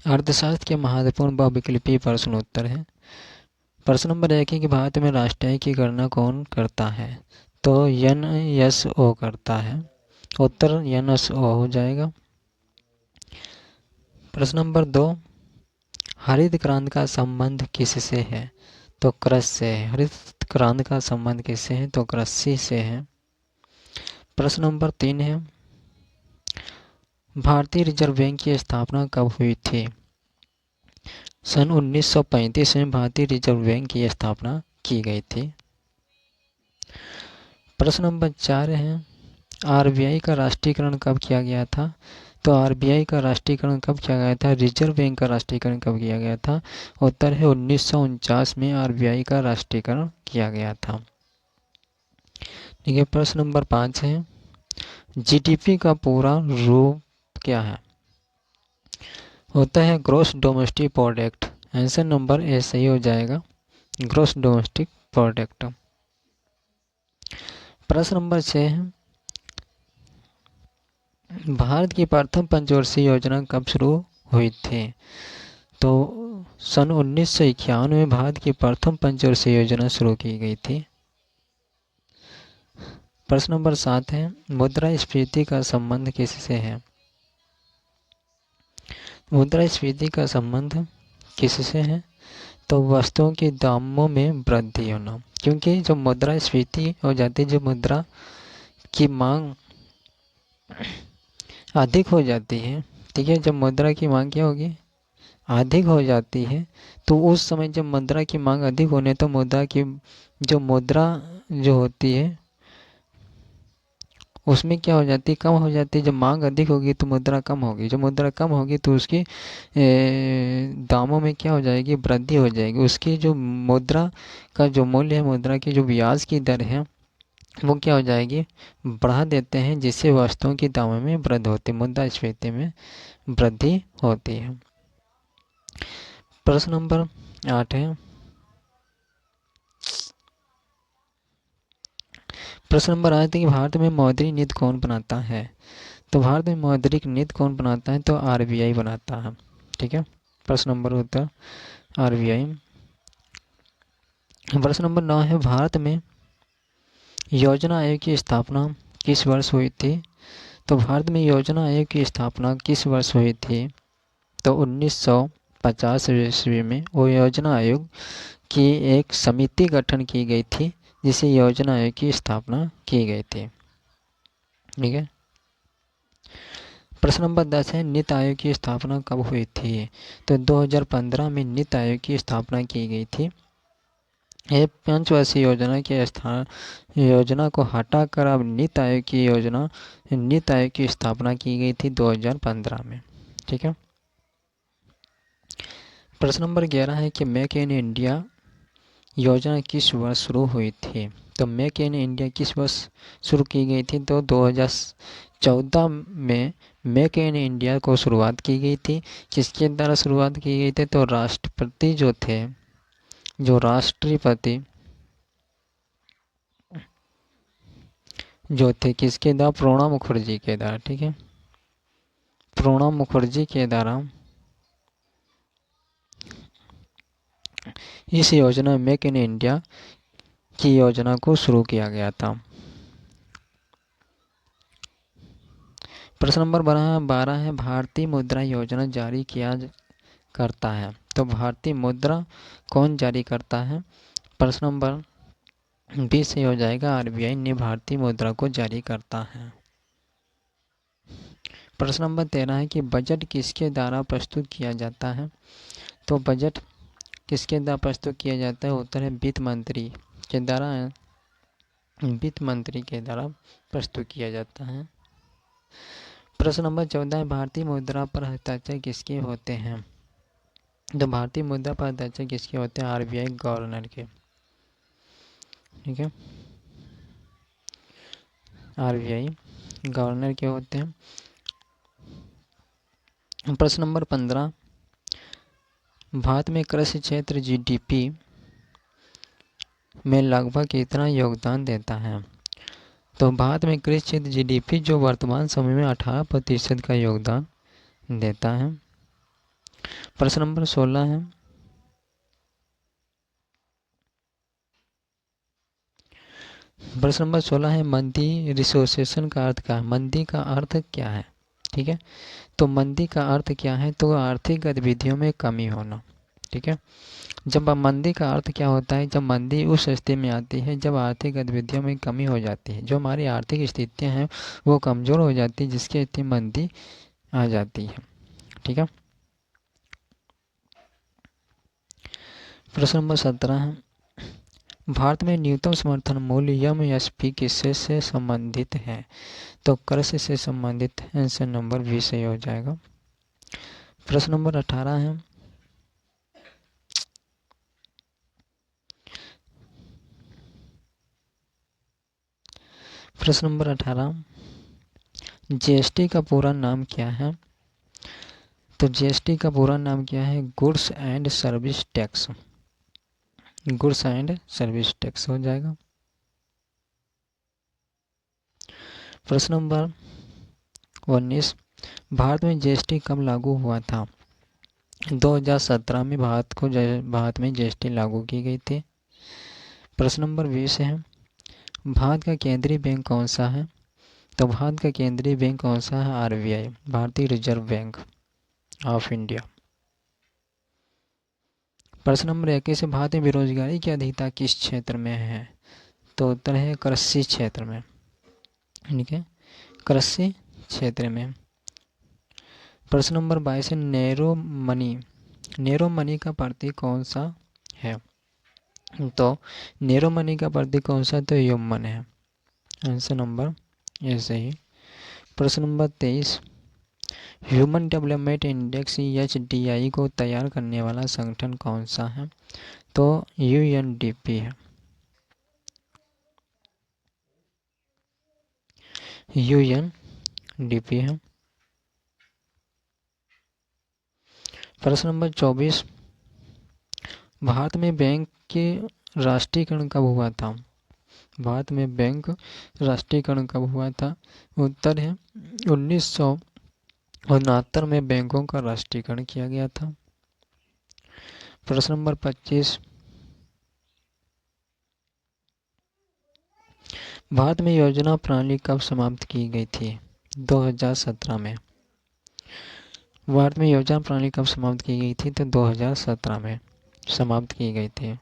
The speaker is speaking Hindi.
अर्थशास्त्र के महत्वपूर्ण बहुविकल्पीय प्रश्नोत्तर है। प्रश्न नंबर 1 है कि भारत में राष्ट्रीय की गणना कौन करता है? तो NSO करता है। उत्तर NSO हो जाएगा। प्रश्न नंबर 2, हरित क्रांति का संबंध किससे है? तो कृषि से है। हरित क्रांति का संबंध किससे है? तो कृषि से है। प्रश्न नंबर 3 है, भारतीय रिजर्व बैंक की स्थापना कब हुई थी? सन 1935 में भारतीय रिजर्व बैंक की स्थापना की गई थी। प्रश्न नंबर 4 है, RBI का राष्ट्रीयकरण कब किया गया था? तो RBI का राष्ट्रीयकरण कब किया गया था? रिजर्व बैंक का राष्ट्रीयकरण कब किया गया था? उत्तर है 1949 में RBI का राष्ट्रीयकरण किया गया था। ठीक है। प्रश्न नंबर 5 है, GDP का पूरा रूप क्या है? होता है gross domestic product. Answer number A सही हो जाएगा, ग्रॉस डोमेस्टिक प्रोडक्ट। प्रश्न नंबर 6 है, भारत की प्रथम पंचवर्षीय योजना कब शुरू हुई थी? तो सन 1951 में भारत की प्रथम पंचवर्षीय योजना शुरू की गई थी। प्रश्न नंबर 7 है, मुद्रास्फीति का संबंध किससे है? मुद्रास्फीति का संबंध किससे है? तो वस्तुओं के दामों में वृद्धि होना, क्योंकि जब मुद्रास्फीति हो जाती है, जब मुद्रा की मांग अधिक हो जाती है, ठीक है, जब मुद्रा की मांग क्या होगी? अधिक हो जाती है, तो उस समय जब मुद्रा की मांग अधिक होने तो मुद्रा जो होती है उसमें क्या हो जाती है? कम हो जाती है। जब मांग अधिक होगी तो मुद्रा कम होगी, जब मुद्रा कम होगी तो उसकी दामों में क्या हो जाएगी? वृद्धि हो जाएगी। उसकी जो मुद्रा का जो मूल्य है, मुद्रा की जो ब्याज की दर है, वो क्या हो जाएगी? बढ़ा देते हैं, जिससे वस्तुओं की दामों में वृद्धि होती है, मुद्रास्फीति में वृद्धि होती है। प्रश्न नंबर 8 है, प्रश्न नंबर 8 है कि भारत में मौद्रिक नीति कौन बनाता है? तो भारत में मौद्रिक नीति कौन बनाता है? तो RBI बनाता है। ठीक है। प्रश्न नंबर उत्तर RBI। प्रश्न नंबर 9 है, भारत में योजना आयोग की स्थापना किस वर्ष हुई थी? तो भारत में योजना आयोग की स्थापना किस वर्ष हुई थी? तो 1950 ईस्वी में वो योजना आयोग की एक समिति गठन की गई थी, जिसे योजना आयोग की स्थापना की गई थी। ठीक है। प्रश्न नंबर 10 है, नीति आयोग की स्थापना कब हुई थी? तो 2015 में नीति आयोग की स्थापना की गई थी। यह पंचवर्षीय योजना को हटाकर अब नीति आयोग की स्थापना की गई थी 2015 में। ठीक है। प्रश्न नंबर 11 है कि मेक इन इंडिया योजना किस वर्ष शुरू हुई थी? तो मेक इन इंडिया किस वर्ष शुरू की गई थी? तो 2014 में मेक इन इंडिया को शुरुआत की गई थी। किसके द्वारा शुरुआत की गई थी? तो राष्ट्रपति जो थे किसके द्वारा? प्रणब मुखर्जी के द्वारा। ठीक है। प्रणब मुखर्जी के द्वारा इस योजना मेक इन इंडिया की योजना को शुरू किया गया था। प्रश्न नंबर 12 है, भारतीय मुद्रा योजना जारी किया करता है? तो भारतीय मुद्रा कौन जारी करता है? प्रश्न नंबर 20 से हो जाएगा, RBI ने भारतीय मुद्रा को जारी करता है। प्रश्न नंबर 13 है कि बजट किसके द्वारा प्रस्तुत किया जाता है? तो बजट किसके द्वारा प्रस्तुत किया जाता है? उत्तर है वित्त मंत्री के द्वारा प्रस्तुत किया जाता है। प्रश्न नंबर 14 है, भारतीय मुद्रा पर हस्ताक्षर किसके होते हैं? तो भारतीय मुद्रा पर हस्ताक्षर किसके होते हैं? RBI गवर्नर के। ठीक है। RBI गवर्नर के होते हैं। प्रश्न नंबर 15, भारत में कृषि क्षेत्र GDP में लगभग कितना योगदान देता है? तो भारत में कृषि क्षेत्र GDP जो वर्तमान समय में 18% का योगदान देता है। प्रश्न नंबर 16 है, प्रश्न नंबर 16 है, मंदी रिसोर्सेशन का अर्थ क्या है? मंदी का अर्थ क्या है? ठीक है, तो मंदी का अर्थ क्या है? तो आर्थिक गतिविधियों में कमी होना। ठीक है, जब मंदी का अर्थ क्या होता है? जब मंदी उस स्थिति में आती है जब आर्थिक गतिविधियों में कमी हो जाती है, जो हमारी आर्थिक स्थितियां हैं वो कमज़ोर हो जाती है, जिसकी स्थिति मंदी आ जाती है। ठीक है, प्रश्न नंबर 17 है, भारत में न्यूनतम समर्थन मूल्य एमएसपी किससे से संबंधित है? तो कृषि से संबंधित है, आंसर नंबर 20 सही हो जाएगा। प्रश्न नंबर 18 है, प्रश्न नंबर 18, जीएसटी का पूरा नाम क्या है? तो जीएसटी का पूरा नाम क्या है? Goods and service tax, goods and service tax हो जाएगा। प्रश्न नंबर 19, भारत में जीएसटी कब लागू हुआ था? 2017 में भारत में जीएसटी लागू की गई थी। प्रश्न नंबर 20 है, भारत का केंद्रीय बैंक कौन सा है? तो भारत का केंद्रीय बैंक कौन सा है? आरबीआई, भारतीय रिजर्व बैंक ऑफ इंडिया। प्रश्न नंबर 21 है, भारत में बेरोजगारी की अधिकता किस क्षेत्र में है? तो उत्तर है कृषि क्षेत्र में। ठीक है, कृषि क्षेत्र में। प्रश्न नंबर 22 है, नेरो मनी का प्रतीक कौन सा है? तो नेरो मनी का प्रतीक कौन सा? तो युमन है, आंसर नंबर ए सही। प्रश्न number 23, human development index HDI को तैयार करने वाला संगठन कौन सा है? तो UNDP है, UNDP है। प्रश्न नंबर 24, भारत में बैंक के राष्ट्रीयकरण कब हुआ था? भारत में बैंक राष्ट्रीयकरण कब हुआ था? उत्तर है 1969 में बैंकों का राष्ट्रीयकरण किया गया था। प्रश्न नंबर 25, भारत में योजना प्रणाली कब समाप्त की गई थी? 2017 में। भारत में योजना प्रणाली कब समाप्त की गई थी? तो 2017 में समाप्त की गई थी।